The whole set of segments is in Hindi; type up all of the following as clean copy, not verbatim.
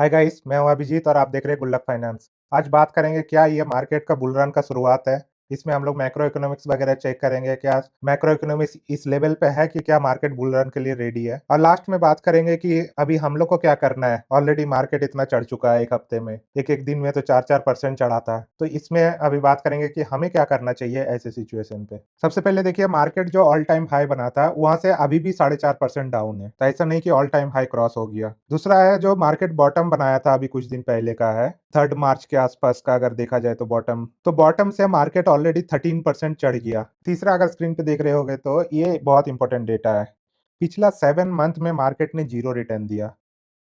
हाय गाइस, मैं हूं अभिजीत और आप देख रहे हैं गुल्लक फाइनेंस। आज बात करेंगे क्या ये मार्केट का बुल रन का शुरुआत है। इसमें हम लोग मैक्रो इकोनॉमिक्स वगैरह चेक करेंगे, क्या मैक्रो इकोनॉमिक्स इस लेवल पे है कि क्या मार्केट बुल रन के लिए रेडी है। और लास्ट में बात करेंगे कि अभी हम लोग को क्या करना है। ऑलरेडी मार्केट इतना चढ़ चुका है, एक हफ्ते में एक एक दिन में तो 4-4% चढ़ा था। तो इसमें अभी बात करेंगे कि हमें क्या करना चाहिए ऐसे सिचुएशन पे। सबसे पहले देखिए, मार्केट जो ऑल टाइम हाई बना था वहां से अभी भी 4.5% डाउन है, तो ऐसा नहीं कि ऑल टाइम हाई क्रॉस हो गया। दूसरा है, जो मार्केट बॉटम बनाया था अभी कुछ दिन पहले का है, 3 मार्च के आसपास का अगर देखा जाए तो बॉटम से मार्केट ऑलरेडी 13% चढ़ गया। तीसरा, अगर स्क्रीन पे देख रहे होगे तो ये बहुत इंपॉर्टेंट डेटा है। पिछला 7 मंथ में मार्केट ने जीरो रिटर्न दिया।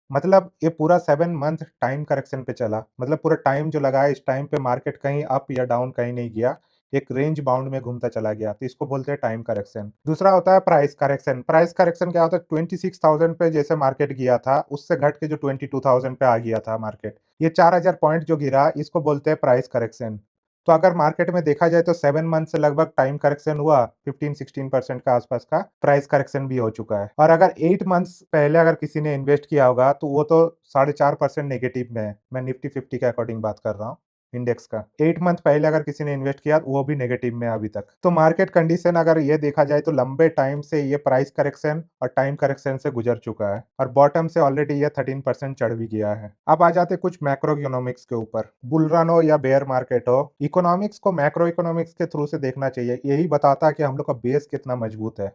मतलब ये पूरा 7 मंथ टाइम करेक्शन पे चला, मतलब पूरा टाइम जो लगा है, इस टाइम पे मार्केट कहीं अप या डाउन कहीं नहीं गया, एक रेंज बाउंड में घूमता चला गया, तो इसको बोलते हैं टाइम करेक्शन। दूसरा होता है प्राइस करेक्शन। प्राइस करेक्शन क्या होता है, 26,000 पे जैसे मार्केट गया था उससे घट के जो 22,000 पे आ गया था मार्केट, ये 4,000 पॉइंट जो गिरा, इसको बोलते हैं प्राइस करेक्शन। तो अगर मार्केट में देखा जाए तो 7 मंथ से लगभग टाइम करेक्शन हुआ, 15-16% का आसपास का प्राइस करेक्शन भी हो चुका है। और अगर 8 मंथ्स पहले अगर किसी ने इन्वेस्ट किया होगा तो वो तो 4.5% नेगेटिव में है। मैं निफ्टी 50 के अकॉर्डिंग बात कर रहा हूँ, इंडेक्स का। 8 मंथ पहले अगर किसी ने इन्वेस्ट किया वो भी नेगेटिव में है अभी तक। तो मार्केट कंडीशन अगर ये देखा जाए तो लंबे टाइम से ये प्राइस करेक्शन और टाइम करेक्शन से गुजर चुका है, और बॉटम से ऑलरेडी ये 13% चढ़ भी गया है। अब आ जाते कुछ मैक्रो इकोनॉमिक्स के ऊपर। बुल रन हो या बेयर मार्केट हो, इकोनॉमिक्स को मैक्रो इकोनॉमिक्स के थ्रू से देखना चाहिए। यही बताता है कि हम लोग का बेस कितना मजबूत है।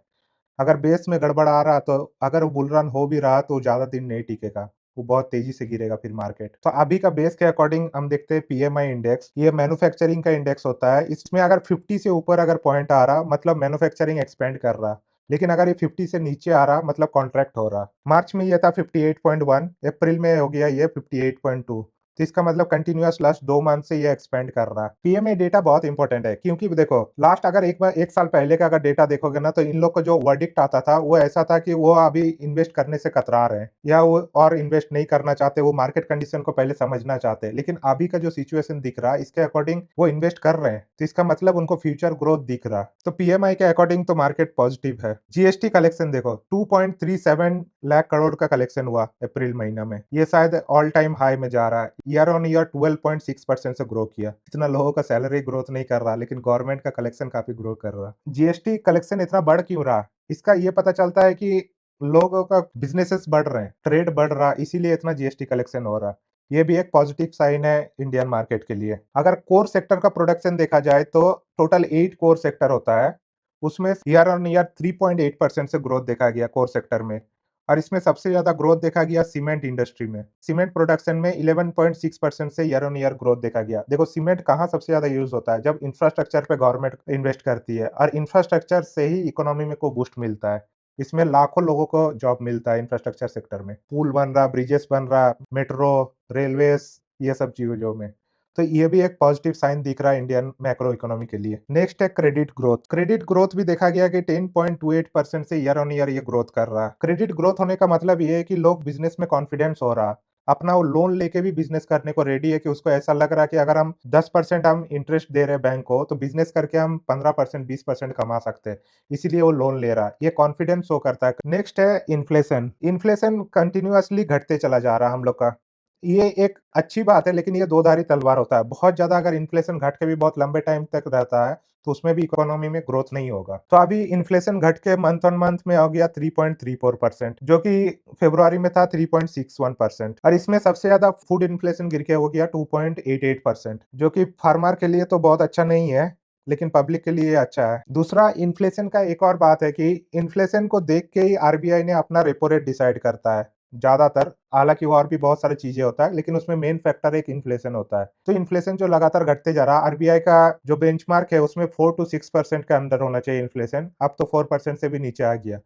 अगर बेस में गड़बड़ आ रहा, तो अगर बुल रन हो भी रहा तो ज़्यादा दिन नहीं टिकेगा, वो बहुत तेजी से गिरेगा फिर मार्केट। तो अभी का बेस के अकॉर्डिंग हम देखते हैं पीएमआई इंडेक्स, ये मैन्युफैक्चरिंग का इंडेक्स होता है। इसमें अगर 50 से ऊपर अगर पॉइंट आ रहा, मतलब मैन्युफैक्चरिंग एक्सपेंड कर रहा। लेकिन अगर ये 50 से नीचे आ रहा, मतलब कॉन्ट्रैक्ट हो रहा। मार्च में ये था 58.1, अप्रैल में हो गया ये 58.2। तो इसका मतलब कंटिन्यूअस लास्ट 2 मंथ से ये एक्सपेंड कर रहा है। पीएमए डेटा बहुत इंपॉर्टेंट है, क्योंकि देखो लास्ट अगर एक साल पहले का अगर डेटा देखोगे ना, तो इन लोग को जो वर्डिक्ट आता था वो ऐसा था कि वो अभी इन्वेस्ट करने से कतरा रहे हैं, या वो और इन्वेस्ट नहीं करना चाहते, वो मार्केट कंडीशन को पहले समझना चाहते हैं। लेकिन अभी का जो सिचुएशन दिख रहा है, इसके अकॉर्डिंग वो इन्वेस्ट कर रहे हैं, तो इसका मतलब उनको फ्यूचर ग्रोथ दिख रहा है। तो पीएमआई के अकॉर्डिंग तो मार्केट पॉजिटिव है। जीएसटी कलेक्शन देखो, 2.37 लाख करोड़ का कलेक्शन हुआ अप्रैल महीना में, ये शायद ऑल टाइम हाई में जा रहा है। ईयर ऑन ईयर 12.6% से ग्रो किया। इतना लोगों का सैलरी ग्रोथ नहीं कर रहा, लेकिन गवर्नमेंट का कलेक्शन काफी ग्रो कर रहा है। जीएसटी कलेक्शन इतना बढ़ क्यों रहा, इसका ये पता चलता है कि लोगों का बिजनेसेस बढ़ रहे हैं, ट्रेड बढ़ रहा, इसीलिए इतना जीएसटी कलेक्शन हो रहा। ये भी एक पॉजिटिव साइन है इंडियन मार्केट के लिए। अगर कोर सेक्टर का प्रोडक्शन देखा जाए तो टोटल 8 कोर सेक्टर होता है, उसमें ईयर ऑन ईयर 3.8% से ग्रोथ देखा गया कोर सेक्टर में। और इसमें सबसे ज्यादा ग्रोथ देखा गया सीमेंट इंडस्ट्री में। सीमेंट प्रोडक्शन में 11.6% से ईयर ऑन ईयर ग्रोथ देखा गया। देखो सीमेंट कहाँ सबसे ज्यादा यूज होता है, जब इंफ्रास्ट्रक्चर पे गवर्नमेंट इन्वेस्ट करती है, और इंफ्रास्ट्रक्चर से ही इकोनॉमी में को बूस्ट मिलता है। इसमें लाखों लोगों को जॉब मिलता है इंफ्रास्ट्रक्चर सेक्टर में, पुल बन रहा, ब्रिजेस बन रहा, मेट्रो, रेलवेज, ये सब चीजों में। तो ये भी एक पॉजिटिव साइन दिख रहा है इंडियन मैक्रो इकोनॉमी के लिए। नेक्स्ट है क्रेडिट ग्रोथ। क्रेडिट ग्रोथ भी देखा गया कि 10.28% से ईयर ऑन ईयर ये ग्रोथ कर रहा है। क्रेडिट ग्रोथ होने का मतलब ये है कि लोग बिजनेस में कॉन्फिडेंस हो रहा, अपना वो लोन लेके भी बिजनेस करने को रेडी है, कि उसको ऐसा लग रहा है कि अगर हम 10% हम इंटरेस्ट दे रहे हैं बैंक को, तो बिजनेस करके हम 15% 20% कमा सकते हैं। इसीलिए वो लोन ले रहा है, ये कॉन्फिडेंस शो करता है। नेक्स्ट है इन्फ्लेशन। इन्फ्लेशन कंटिन्यूअसली घटते चला जा रहा है हम लोग का। ये एक अच्छी बात है, लेकिन ये दो-धारी तलवार होता है। बहुत ज़्यादा अगर इन्फ्लेशन घट के भी बहुत लंबे टाइम तक रहता है, तो उसमें भी इकोनॉमी में ग्रोथ नहीं होगा। तो अभी इन्फ्लेशन घट के मंथ ऑन मंथ में हो गया 3.34%, जो कि फरवरी में था 3.61%। और इसमें सबसे ज़्यादा फूड इन्फ्लेशन गिर के हो गया 2.88%, जो कि फार्मर के लिए तो बहुत अच्छा नहीं है, लेकिन पब्लिक के लिए अच्छा है। दूसरा, इन्फ्लेशन का एक और बात है कि इन्फ्लेशन को देख के ही आरबीआई ने अपना रेपो रेट डिसाइड करता है ज़्यादातर। हालाँकि और भी बहुत सारी चीज़ें होता है, लेकिन उसमें मेन फैक्टर एक इन्फ्लेशन होता है। तो इन्फ्लेशन जो लगातार घटते जा रहा है, आरबीआई का जो बेंचमार्क है उसमें 4 टू 6% के अंदर होना चाहिए इन्फ्लेशन, अब तो 4% से भी नीचे आ गया।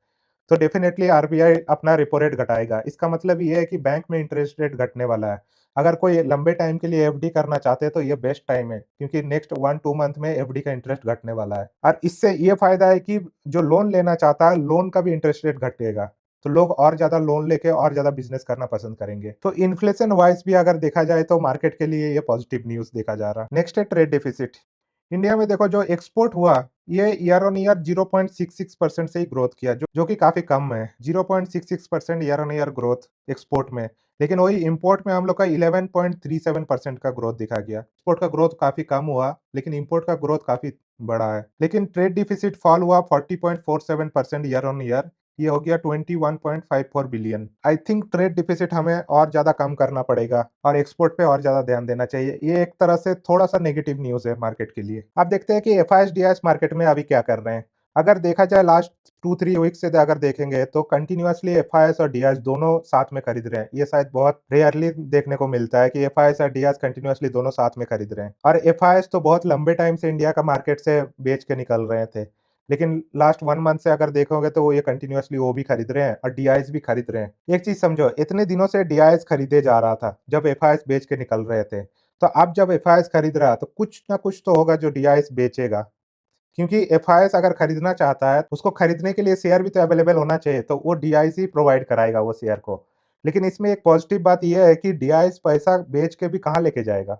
तो डेफिनिटली आरबीआई अपना रेपो रेट घटाएगा। इसका मतलब ये है कि बैंक में इंटरेस्ट रेट घटने वाला है। अगर कोई लंबे टाइम के लिए एफडी करना चाहते हैं तो ये बेस्ट टाइम है, क्योंकि नेक्स्ट 1-2 मंथ में एफडी का इंटरेस्ट घटने वाला है। और इससे ये फायदा है कि जो लोन लेना चाहता है, लोन का भी इंटरेस्ट रेट घटेगा। तो लोग और ज़्यादा लोन लेके और ज़्यादा बिज़नेस करना पसंद करेंगे। तो इन्फ्लेशन वाइज़ भी अगर देखा जाए तो मार्केट के लिए ये पॉजिटिव न्यूज़ देखा जा रहा है। नेक्स्ट है ट्रेड डेफिसिट। इंडिया में देखो जो एक्सपोर्ट हुआ, ये ईयर ऑन ईयर 0.66% से ही ग्रोथ किया, जो कि काफ़ी कम है। 0.66% year on year growth export में। लेकिन वही इंपोर्ट में हम लोग का 11.37% का ग्रोथ दिखा गया। एक्सपोर्ट का ग्रोथ काफ़ी कम हुआ, लेकिन इंपोर्ट का ग्रोथ काफ़ी बड़ा है। लेकिन ट्रेड डिफिसिट फॉल हुआ 40.47% ईयर ऑन ईयर, ये हो गया 21.54 billion. I think trade deficit हमें और ज़्यादा कम करना पड़ेगा और एक्सपोर्ट पे और ज़्यादा ध्यान देना चाहिए। ये एक तरह से थोड़ा-सा नेगेटिव न्यूज़ है मार्केट के लिए। अब देखते हैं कि एफआईएस, डीआईएस मार्केट में अभी क्या कर रहे हैं। अगर देखा जाए लास्ट 2-3 वीक्स से अगर देखेंगे तो कंटिन्यूअसली एफआईएस और डीआईएस दोनों साथ में खरीद रहे हैं। ये शायद बहुत रेयरली देखने को मिलता है कि एफआईएस और डीआईएस कंटिन्यूअसली दोनों साथ में खरीद रहे हैं। और एफआईएस तो बहुत लंबे टाइम से इंडिया का मार्केट से बेच के निकल रहे थे। लेकिन लास्ट 1 मंथ से अगर देखोगे तो वो ये कंटिन्यूअसली वो भी खरीद रहे हैं और डीआईएस भी खरीद रहे हैं। एक चीज़ समझो, इतने दिनों से डीआईएस खरीदे जा रहा था, जब एफआईएस बेच के निकल रहे थे। तो अब जब एफआईएस खरीद रहा है तो कुछ ना कुछ तो होगा जो डीआईएस बेचेगा। क्योंकि एफआईएस अगर खरीदना चाहता है, उसको खरीदने के लिए शेयर भी तो अवेलेबल होना चाहिए, तो वो डीआईएस ही प्रोवाइड कराएगा वो शेयर को। लेकिन इसमें एक पॉजिटिव बात ये है कि डीआईएस पैसा बेच के भी कहाँ लेके जाएगा?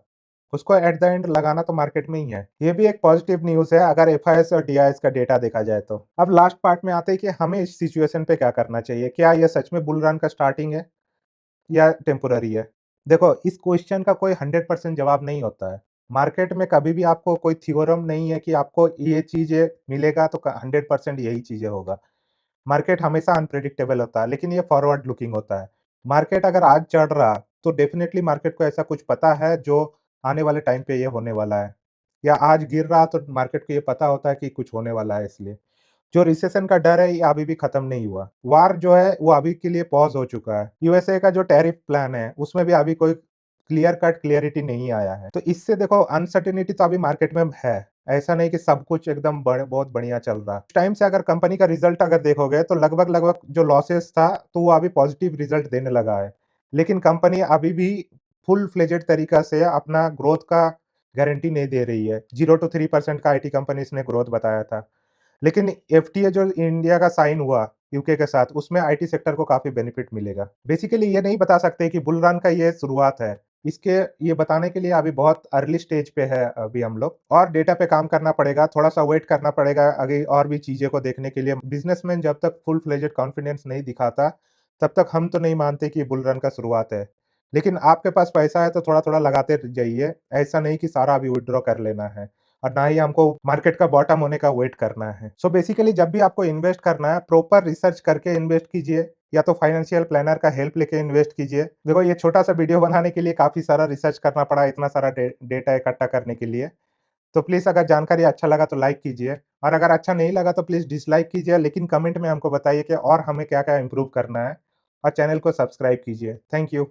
उसको एट द एंड लगाना तो मार्केट में ही है। ये भी एक पॉजिटिव न्यूज़ है अगर एफआईएस और डीआईएस का डेटा देखा जाए तो। अब लास्ट पार्ट में आते हैं कि हमें इस सिचुएशन पे क्या करना चाहिए? क्या ये सच में बुल रन का स्टार्टिंग है या टेम्पररी है? देखो, इस क्वेश्चन का कोई 100% जवाब नहीं होता है। मार्केट में कभी भी आपको कोई थ्योरम नहीं है कि आपको ये चीज़ें मिलेगा तो क 100% यही चीज़ें होगा। मार्केट हमेशा अनप्रेडिक्टेबल होता है, लेकिन ये फॉरवर्ड लुकिंग होता है। मार्केट अगर आज चढ़ रहा, तो डेफ़िनेटली मार्केट को ऐसा कुछ पता है जो आने वाले टाइम पे ये होने वाला है। या आज गिर रहा तो मार्केट को ये पता होता है कि कुछ होने वाला है इसलिए। जो रिसेशन का डर है ये अभी भी खत्म नहीं हुआ। वार जो है वो अभी के लिए पॉज़ हो चुका है। यूएसए का जो टैरिफ प्लान है उसमें भी अभी कोई क्लियर कट क्लैरिटी नहीं आया है। तो इससे देखो अनसर्टेनिटी तो अभी मार्केट में है। ऐसा नहीं कि सब कुछ एकदम बहुत बढ़िया चल रहा है। इस टाइम से अगर कंपनी का रिज़ल्ट अगर देखोगे तो लगभग-लगभग जो लॉसेस था तो वो अभी पॉज़िटिव रिज़ल्ट देने लगा है। लेकिन कंपनी अभी भी फुल फ्लेजेड तरीका से अपना ग्रोथ का गारंटी नहीं दे रही है। 0 टू 3% का आईटी कंपनीज़ ने ग्रोथ बताया था। लेकिन एफटीए जो इंडिया का साइन हुआ यूके के साथ, उसमें आईटी सेक्टर को काफ़ी बेनिफिट मिलेगा। बेसिकली ये नहीं बता सकते कि बुल रन का ये शुरुआत है। इसके ये बताने के लिए अभी बहुत अर्ली स्टेज पे है अभी हम लोग और डेटा पे काम करना पड़ेगा, थोड़ा-सा वेट करना पड़ेगा आगे और भी चीज़ें को देखने के लिए। बिज़नेसमैन जब तक फुल फ्लेजेड कॉन्फिडेंस नहीं दिखाता, तब तक हम तो नहीं मानते कि बुल रन का शुरुआत है। लेकिन आपके पास पैसा है तो थोड़ा-थोड़ा लगाते जाइए, ऐसा नहीं कि सारा अभी विथड्रॉ कर लेना है। और ना ही हमको मार्केट का बॉटम होने का वेट करना है। सो बेसिकली जब भी आपको इन्वेस्ट करना है, प्रॉपर रिसर्च करके इन्वेस्ट कीजिए या तो फाइनेंशियल प्लानर का हेल्प लेके इन्वेस्ट कीजिए। देखो ये छोटा-सा वीडियो बनाने के लिए काफ़ी सारा रिसर्च करना पड़ा, इतना सारा डेटा इकट्ठा करने के लिए। तो प्लीज़ अगर जानकारी अच्छा लगा तो लाइक कीजिए और अगर अच्छा नहीं लगा तो प्लीज़ डिसलाइक कीजिए, लेकिन कमेंट में हमको बताइए कि और हमें क्या-क्या इम्प्रूव करना है और चैनल को सब्सक्राइब कीजिए। Thank you.